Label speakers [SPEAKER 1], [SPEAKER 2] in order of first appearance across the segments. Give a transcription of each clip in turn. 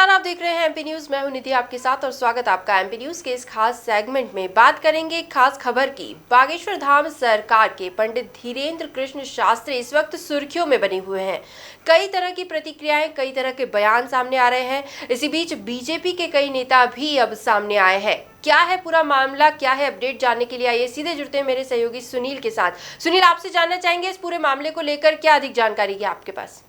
[SPEAKER 1] नमस्कार, आप देख रहे हैं एमपी न्यूज। मैं हूं निधि आपके साथ और स्वागत आपका एमपी न्यूज के इस खास सेगमेंट में। बात करेंगे खास खबर की। बागेश्वर धाम सरकार के पंडित धीरेन्द्र कृष्ण शास्त्री इस वक्त सुर्खियों में बने हुए हैं। कई तरह की प्रतिक्रियाएं, कई तरह के बयान सामने आ रहे हैं। इसी बीच बीजेपी के कई नेता भी अब सामने आए हैं। क्या है पूरा मामला, क्या है अपडेट, जानने के लिए आइए सीधे जुड़ते हैं मेरे सहयोगी सुनील के साथ। सुनील, आपसे जानना चाहेंगे इस पूरे मामले को लेकर क्या अधिक जानकारी है आपके पास?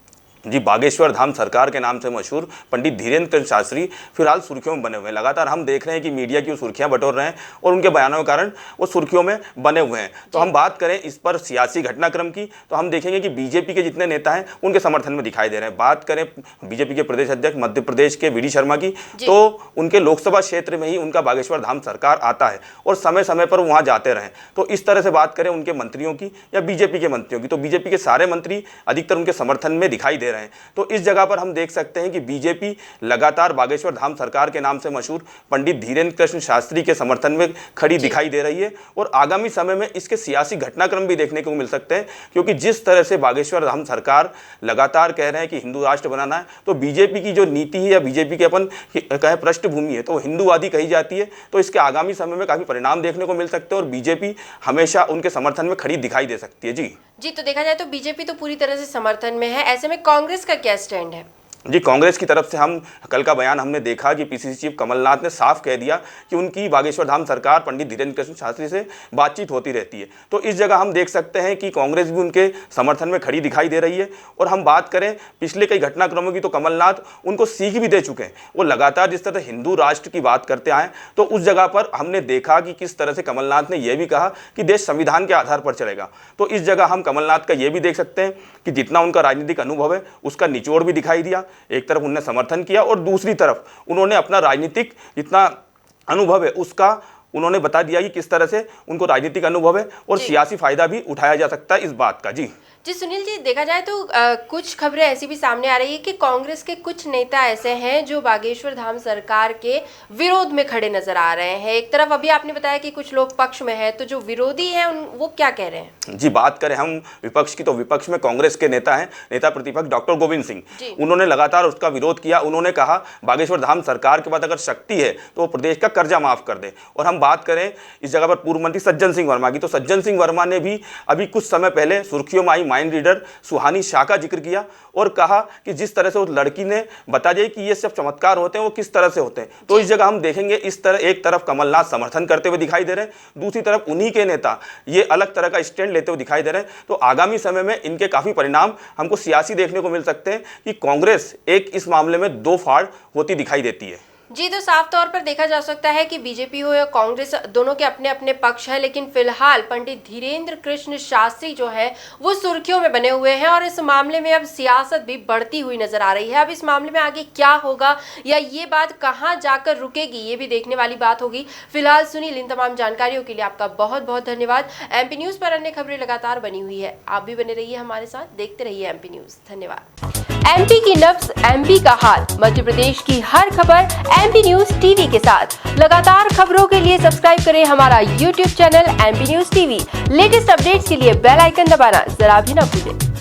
[SPEAKER 2] जी, बागेश्वर धाम सरकार के नाम से मशहूर पंडित धीरेन्द्र कृष्ण शास्त्री फिलहाल सुर्खियों में बने हुए हैं। लगातार हम देख रहे हैं कि मीडिया की सुर्खियां बटोर रहे हैं और उनके बयानों के कारण वो सुर्खियों में बने हुए हैं। तो हम बात करें इस पर सियासी घटनाक्रम की, तो हम देखेंगे कि बीजेपी के जितने नेता हैं उनके समर्थन में दिखाई दे रहे हैं। बात करें बीजेपी के प्रदेश अध्यक्ष मध्य प्रदेश के वी.डी. शर्मा की, तो उनके लोकसभा क्षेत्र में ही उनका बागेश्वर धाम सरकार आता है और समय समय पर वहाँ जाते रहे। तो इस तरह से बात करें उनके मंत्रियों की या बीजेपी के मंत्रियों की, तो बीजेपी के सारे मंत्री अधिकतर उनके समर्थन में दिखाई दे रहे हैं। तो इस जगह पर हम देख सकते हैं कि बीजेपी लगातार बागेश्वर धाम सरकार के नाम से मशहूर पंडित धीरेन्द्र कृष्ण शास्त्री के समर्थन में खड़ी दिखाई दे रही है और आगामी समय में इसके सियासी घटनाक्रम भी देखने को मिल सकते हैं, क्योंकि जिस तरह से बागेश्वर धाम सरकार लगातार कह रहे हैं कि हिंदू राष्ट्र बनाना है, तो बीजेपी की जो नीति है या बीजेपी के अपन कहें पृष्ठभूमि है तो हिंदूवादी कही जाती है। तो इसके आगामी समय में काफी परिणाम देखने को मिल सकते हैं और बीजेपी हमेशा उनके समर्थन में खड़ी दिखाई दे सकती है। जी,
[SPEAKER 1] तो देखा जाए तो बीजेपी तो पूरी तरह से समर्थन में है। ऐसे में कांग्रेस का क्या स्टैंड है?
[SPEAKER 2] जी, कांग्रेस की तरफ से हम कल का बयान हमने देखा कि पीसीसी चीफ कमलनाथ ने साफ कह दिया कि उनकी बागेश्वर धाम सरकार पंडित धीरेन्द्र कृष्ण शास्त्री से बातचीत होती रहती है। तो इस जगह हम देख सकते हैं कि कांग्रेस भी उनके समर्थन में खड़ी दिखाई दे रही है। और हम बात करें पिछले कई घटनाक्रमों की, तो कमलनाथ उनको सीख भी दे चुके हैं। वो लगातार जिस तरह हिंदू राष्ट्र की बात करते आए, तो उस जगह पर हमने देखा कि किस तरह से कमलनाथ ने यह भी कहा कि देश संविधान के आधार पर चलेगा। तो इस जगह हम कमलनाथ का ये भी देख सकते हैं कि जितना उनका राजनीतिक अनुभव है उसका निचोड़ भी दिखाई दिया। एक तरफ उन्होंने समर्थन किया और दूसरी तरफ उन्होंने अपना राजनीतिक जितना अनुभव है उसका उन्होंने बता दिया कि किस तरह से उनको राजनीतिक अनुभव है और सियासी फायदा भी उठाया जा सकता है इस बात का। जी
[SPEAKER 1] सुनील जी, देखा जाए तो कुछ खबरें ऐसी भी सामने आ रही है कि कांग्रेस के कुछ नेता ऐसे हैं जो बागेश्वर धाम सरकार के विरोध में खड़े नजर आ रहे हैं। एक तरफ अभी आपने बताया कि कुछ लोग पक्ष में है, तो जो विरोधी हैं वो क्या कह रहे हैं?
[SPEAKER 2] जी, बात करें हम विपक्ष की, तो विपक्ष में कांग्रेस के नेता हैं नेता प्रतिपक्ष डॉक्टर गोविंद सिंह। उन्होंने लगातार उसका विरोध किया। उन्होंने कहा बागेश्वर धाम सरकार के बाद अगर शक्ति है तो वो प्रदेश का कर्जा माफ कर दे। और हम बात करें इस जगह पर पूर्व मंत्री सज्जन सिंह वर्मा की, तो सज्जन सिंह वर्मा ने भी अभी कुछ समय पहले सुर्खियों में आई माइंड रीडर सुहानी शाह का जिक्र किया और कहा कि जिस तरह से उस लड़की ने बता दिया कि ये सब चमत्कार होते हैं वो किस तरह से होते हैं। तो इस जगह हम देखेंगे इस तरह एक तरफ कमलनाथ समर्थन करते हुए दिखाई दे रहे हैं, दूसरी तरफ उन्हीं के नेता ये अलग तरह का स्टैंड लेते हुए दिखाई दे रहे हैं। तो आगामी समय में इनके काफी परिणाम हमको सियासी देखने को मिल सकते हैं कि कांग्रेस एक इस मामले में दो फाड़ होती दिखाई देती है।
[SPEAKER 1] जी, तो साफ तौर पर देखा जा सकता है कि बीजेपी हो या कांग्रेस, दोनों के अपने अपने पक्ष है, लेकिन फिलहाल पंडित धीरेन्द्र कृष्ण शास्त्री जो है वो सुर्खियों में बने हुए हैं और इस मामले में अब सियासत भी बढ़ती हुई नजर आ रही है। अब इस मामले में आगे क्या होगा या ये बात कहां जाकर रुकेगी, ये भी देखने वाली बात होगी। फिलहाल सुनील, इन तमाम जानकारियों के लिए आपका बहुत बहुत धन्यवाद। एमपी न्यूज पर अन्य खबरें लगातार बनी हुई है, आप भी बने रहिए हमारे साथ, देखते रहिए एमपी न्यूज। धन्यवाद। एमपी की नब्ज, एमपी का हाल, मध्य प्रदेश की हर खबर एमपी न्यूज टीवी के साथ। लगातार खबरों के लिए सब्सक्राइब करें हमारा YouTube channel MP news TV. Latest updates के लिए बेल आइकन दबाना जरा भी न भूलें।